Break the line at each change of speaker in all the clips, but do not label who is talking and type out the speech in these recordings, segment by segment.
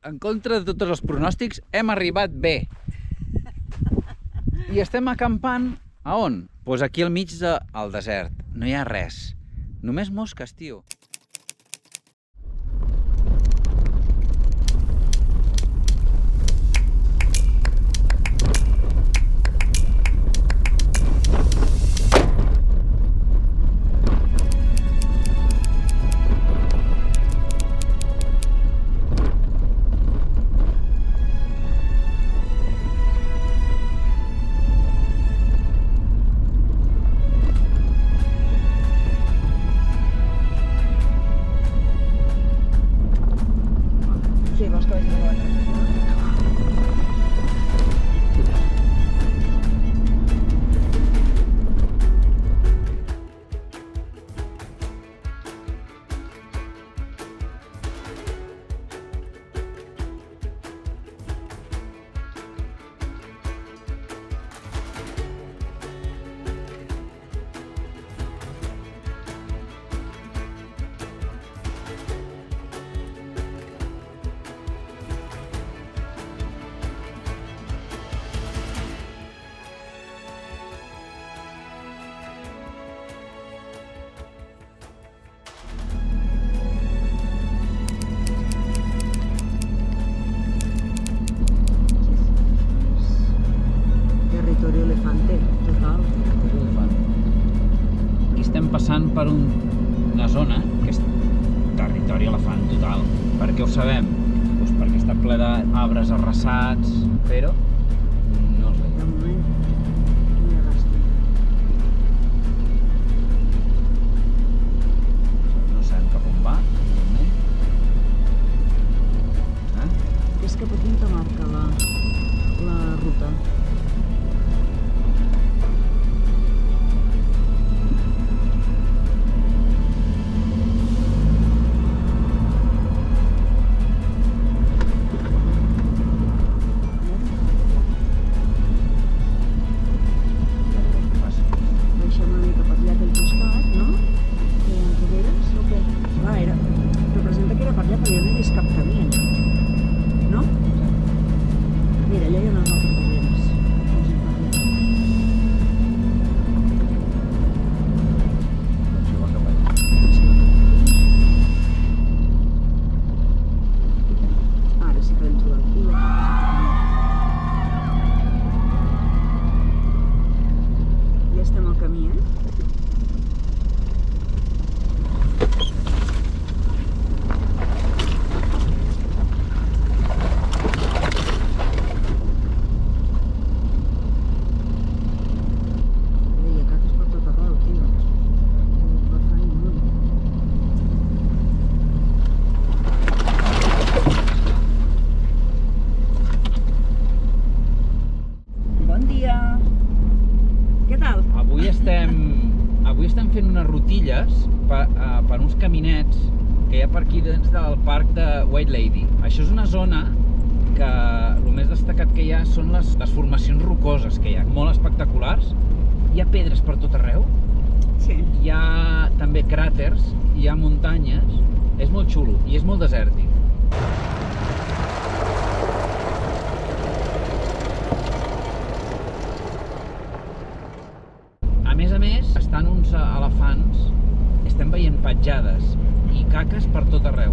en contra de tots els pronòstics, hem arribat bé. I estem acampant a on? Doncs aquí al mig del desert. No hi ha res. Només mosques, tio. Passant per una zona que és territori elefant total. Per què ho sabem? Doncs perquè està ple d'arbres arrasats, però no els veiem.
De moment, no hi ha rastre.
No sabem cap on va, evidentment.
És cap aquí on te marca la ruta.
Avui estem fent unes rutilles per uns caminets que hi ha per aquí dins del parc de White Lady. Això és una zona que el més destacat que hi ha són les formacions rocoses que hi ha, molt espectaculars. Hi ha pedres per tot arreu,
sí.
Hi ha també cràters, hi ha muntanyes, és molt xulo i és molt desèrtic. A més, estan uns elefants, estem veient petjades i caques per tot arreu,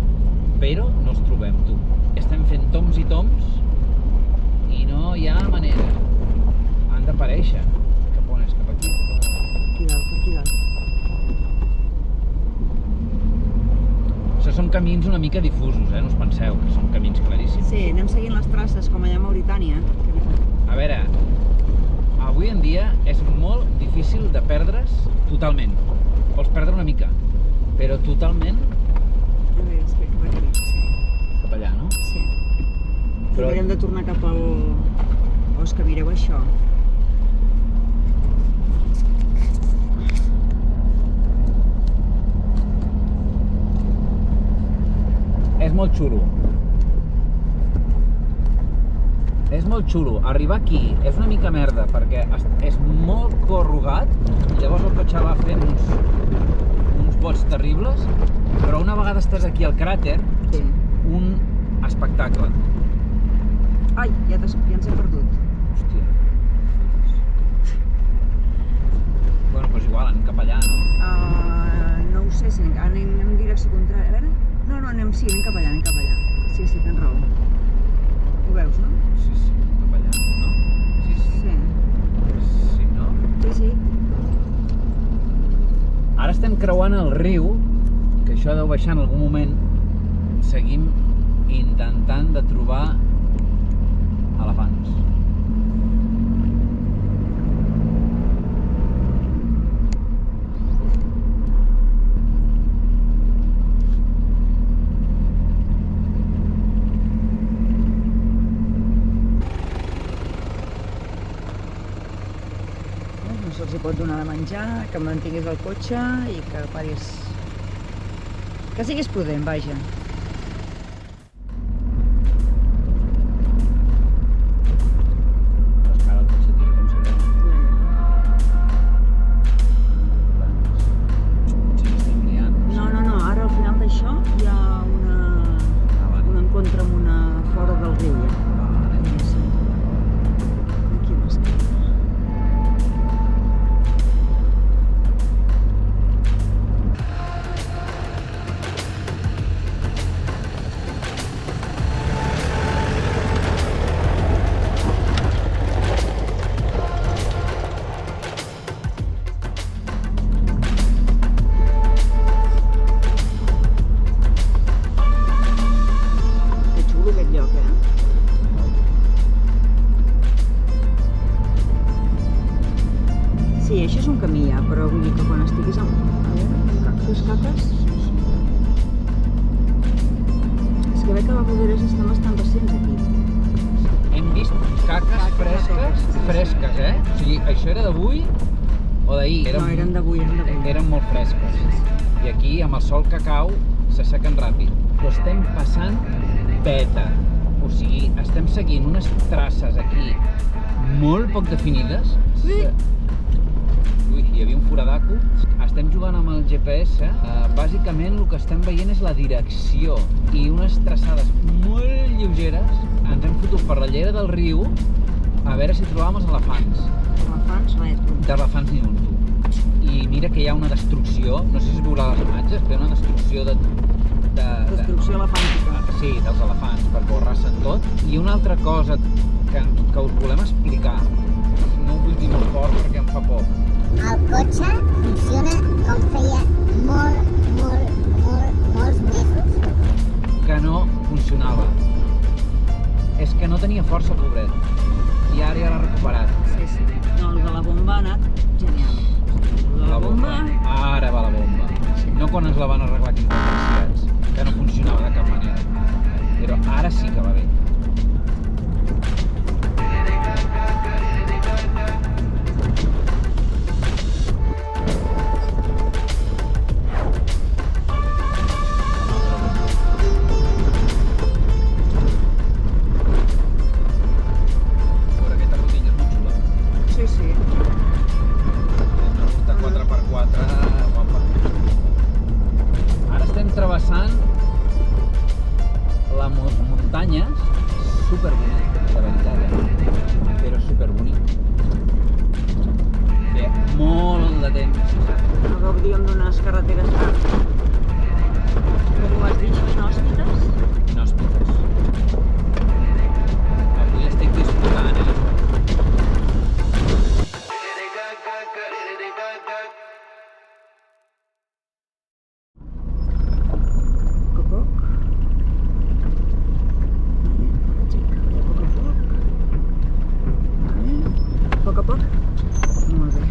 però no els trobem, tu. Estem fent toms i toms i no hi ha manera. Han d'aparèixer. Cap on és? Cap aquí?
Aquí dalt, per aquí dalt.
Això són camins una mica difusos, no us penseu que són camins claríssims.
Sí, anem seguint les traces, com allà a Mauritània.
A veure, avui en dia és molt difícil de perdre's totalment. Vols perdre una mica, però totalment...
A veure, espera, cap aquí, sí.
Cap allà, no?
Sí. Però haurem de tornar cap al... Oh, és que mireu això.
És molt xulo. És molt xulo. Arribar aquí és una mica merda perquè és molt corrugat i llavors el cotxe va fent uns bots terribles, però una vegada estàs aquí al cràter,
Sí.
un espectacle.
Ai, ja ens hem perdut.
Hòstia. Bueno, doncs igual, anem cap allà, no?
No ho sé, si anem en direcció contrària. A veure? No, anem cap allà, Sí, tens raó. Ho veus, no?
Sí, cap allà, no? Sí. Sí, no?
Sí.
Ara estem creuant el riu, que això deu baixar en algun moment. Seguim intentant de trobar elefants.
No se'ls pot donar de menjar, que mantinguis el cotxe i que paris... Que siguis prudent, vaja. No, ara al final d'això hi ha un encontre amb una fora del riu ja. Aquí a l'esquerra. Sí, això és un camí ja, però vull dir que quan estiguis amb... A veure, fes caques. És que veig que les roderes estan bastant recents aquí.
Hem vist caques fresques, eh? O sigui, això era d'avui o d'ahir?
No, eren d'avui.
Eren molt fresques. I aquí, amb el sol que cau, s'assequen ràpid. Però estem passant peta. O sigui, estem seguint unes traces aquí molt poc definides.
Sí.
Ui, hi havia un foradaco. Estem jugant amb el GPS. Bàsicament el que estem veient és la direcció i unes traçades molt lleugeres. Ens hem fotut per la llera del riu a veure si trobàvem els elefants.
Elefants, res, tu.
D'elefants ni un, tu. I mira que hi ha una destrucció, no sé si es veurà les imatges, però hi ha una destrucció
Destrucció elefàntica.
Sí, dels elefants, perquè ho arrasen tot. I una altra cosa que us volem explicar, no ho vull dir molt fort perquè em fa por.
El cotxe funciona com feia molts mesos.
Que no funcionava. És que no tenia força, pobret. I ara ja l'ha recuperat.
Sí. No, el de la bomba ha anat genial.
La bomba. Ara va la bomba. No quan ens la van arreglar aquí als que no funcionava de cap manera. Però ara sí que va bé. Travessant les muntanyes, superbonic, de veritat, però superbonic. Feia molt de temps.
No gaudiam d'unes carreteres com ho has dit, inhòspites?
Inhòspites. Avui estic disfrutant,
A poc. Molt bé.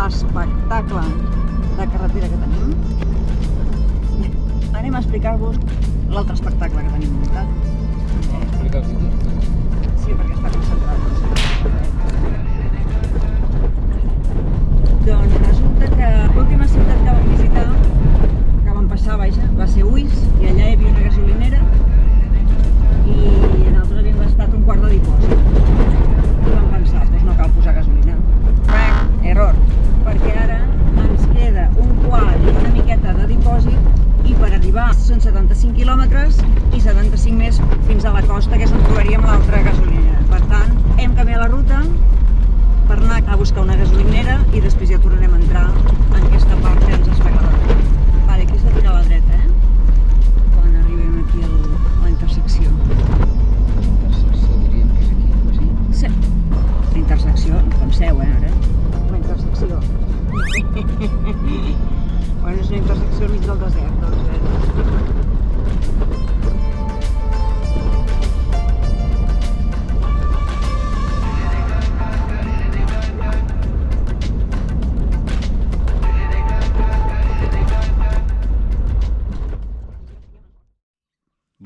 l'espectacle de carretera que tenim. Anem a explicar-vos l'altre espectacle que tenim muntat.
Explica'ls-hi tu.
Sí, perquè està concentrat. Doncs resulta que l'última ciutat que vam visitar, que vam passar, vaja, va ser Uis, i allà hi havia una gasolinera i nosaltres havíem gastat un quart de dipòsit. I vam pensar, doncs no cal posar gasolina. Error, perquè ara ens queda un quart i una miqueta de dipòsit i per arribar són 75 quilòmetres i 75 més fins a la costa, que és on trobaríem l'altra gasolinera. Per tant, hem canviat la ruta per anar a buscar una gasolinera i després ja tornarem a entrar en aquesta part que ens es fa agradar. Vale, aquí s'ha de tirar a la dreta, quan arribem aquí a la intersecció.
Intersecció, diríem que és aquí, sí?
Sí, la intersecció, com seu, ara. La intersecció. Bueno, és una intersecció al mig del desert, doncs.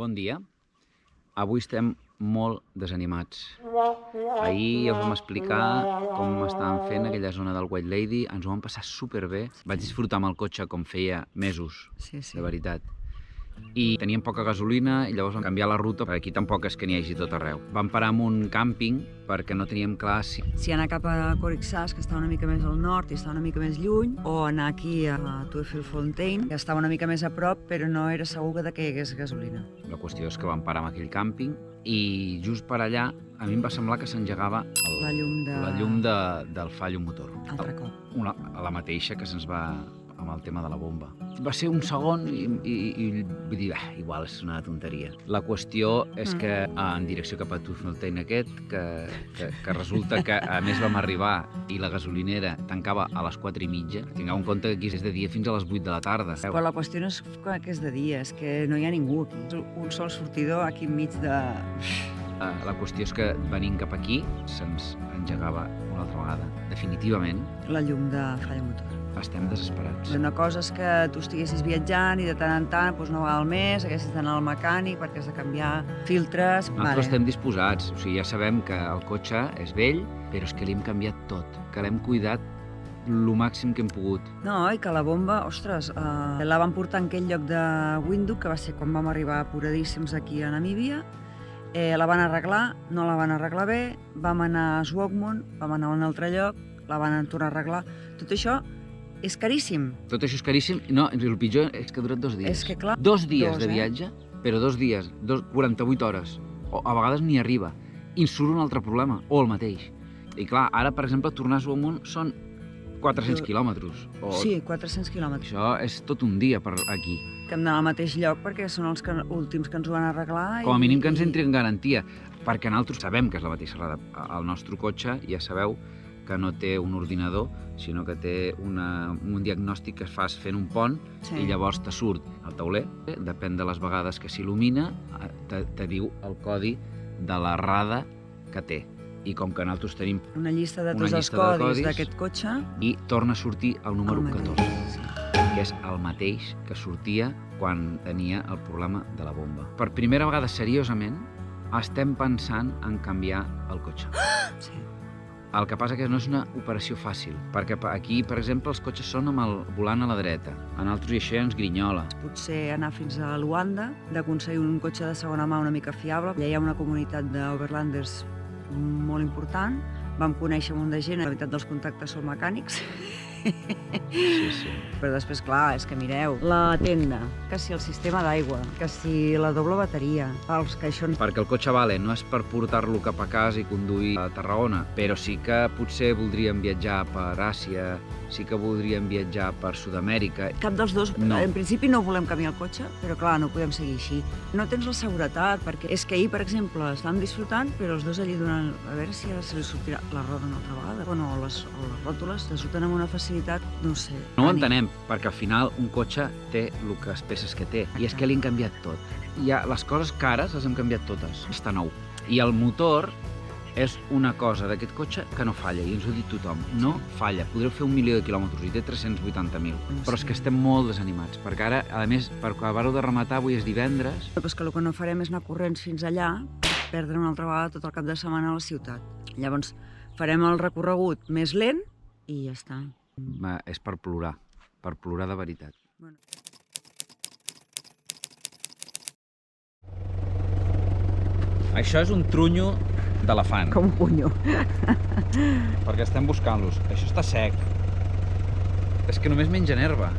Bon dia. Avui estem molt desanimats. Ahir ja us vam explicar com estàvem fent aquella zona del White Lady, ens ho vam passar superbé. Vaig disfrutar amb el cotxe com feia mesos,
Sí.
de veritat. I teníem poca gasolina i llavors vam canviar la ruta, perquè aquí tampoc és que n'hi hagi tot arreu. Vam parar en un càmping perquè no teníem clar si
anar cap a Corixàs, que està una mica més al nord i està una mica més lluny, o anar aquí a Tuefelfontein, que estava una mica més a prop, però no era segur que hi hagués gasolina.
La qüestió és que vam parar en aquell càmping i just per allà a mi em va semblar que s'engegava
La llum
del fallo motor.
Altre cop.
La mateixa que se'ns va amb el tema de la bomba. Va ser un segon i vull dir, igual és una tonteria. La qüestió és que en direcció cap a Tuefelfontein aquest, que resulta que a més vam arribar i la gasolinera tancava a les 4:30. Tingueu en compte que aquí és de dia fins a les 8 de la tarda.
Però la qüestió no és que és de dia, és que no hi ha ningú aquí. Un sol sortidor aquí enmig de...
La qüestió és que venint cap aquí se'ns engegava una altra vegada, definitivament.
La llum de falla motor.
Estem desesperats.
Una cosa és que tu estiguessis viatjant i de tant en tant, doncs una vegada al mes, haguessis d'anar al mecànic perquè has de canviar filtres...
Nosaltres estem disposats, o sigui, ja sabem que el cotxe és vell, però és que l'hem canviat tot, que l'hem cuidat el màxim que hem pogut.
No, i que la bomba, ostres, la van portar en aquell lloc de Windhoek, que va ser quan vam arribar apuradíssims aquí a Namíbia. La van arreglar, no la van arreglar bé, vam anar a Swakopmund, vam anar a un altre lloc, la van tornar a arreglar. Tot això és caríssim.
Tot això és caríssim, no, el pitjor és que ha durat 2 dies.
És que clar...
2 dies de viatge, però 2 dies, 48 hores, o a vegades ni arriba. I surt un altre problema, o el mateix. I clar, ara, per exemple, tornar a Swakopmund són 400 quilòmetres.
Sí, 400 quilòmetres.
Això és tot un dia per aquí.
Que hem d'anar al mateix lloc perquè són els últims que ens ho van arreglar.
Com a mínim que ens entri en garantia, perquè nosaltres sabem que és la mateixa errada. El nostre cotxe, ja sabeu, que no té un ordinador, sinó que té un diagnòstic que fas fent un pont i llavors te surt el tauler, depèn de les vegades que s'il·lumina, te diu el codi de l'errada que té. I com que nosaltres tenim
una llista de tots els codis d'aquest cotxe...
I torna a sortir el número 14, que és el mateix que sortia quan tenia el problema de la bomba. Per primera vegada, seriosament, estem pensant en canviar el cotxe.
Sí.
El que passa que no és una operació fàcil, perquè aquí, per exemple, els cotxes són amb el volant a la dreta. A nosaltres això ja ens grinyola.
Potser anar fins a Luanda, d'aconseguir un cotxe de segona mà una mica fiable. Allà hi ha una comunitat d'overlanders molt important. Vam conèixer un munt de gent, la veritat dels contactes són mecànics.
Sí.
Però després, clar, és que mireu, la tenda, que si el sistema d'aigua, que si la doble bateria, els caixons...
Perquè el cotxe vale, no és per portar-lo cap a casa i conduir a Tarragona, però sí que potser voldríem viatjar per Àsia, sí que voldríem viatjar per Sud-amèrica.
Cap dels dos,
no.
En principi no volem canviar el cotxe, però clar, no podem seguir així. No tens la seguretat, perquè és que ahir, per exemple, estàvem disfrutant, però els dos allí donant... A veure si ara se li sortirà la roda una altra vegada. Bueno, les ròtules te surten amb una facilitat, no sé.
No ho entenem, perquè al final un cotxe té les peces que té, i és que li han canviat tot. Les coses cares les hem canviat totes, està nou. I el motor és una cosa d'aquest cotxe que no falla, i ens ho ha dit tothom. No falla. Podreu fer 1 milió de quilòmetres i té 380.000. Però és que estem molt desanimats, perquè ara, a més, per acabar-ho de rematar, avui és divendres.
Però és que el que no farem és anar corrents fins allà, perdre una altra vegada tot el cap de setmana a la ciutat. Llavors farem el recorregut més lent i ja està.
És per plorar de veritat.
Bueno.
Això és un trunyo d'elefant.
Com un punyo.
Perquè estem buscant-los. Això està sec. És que només mengen herba.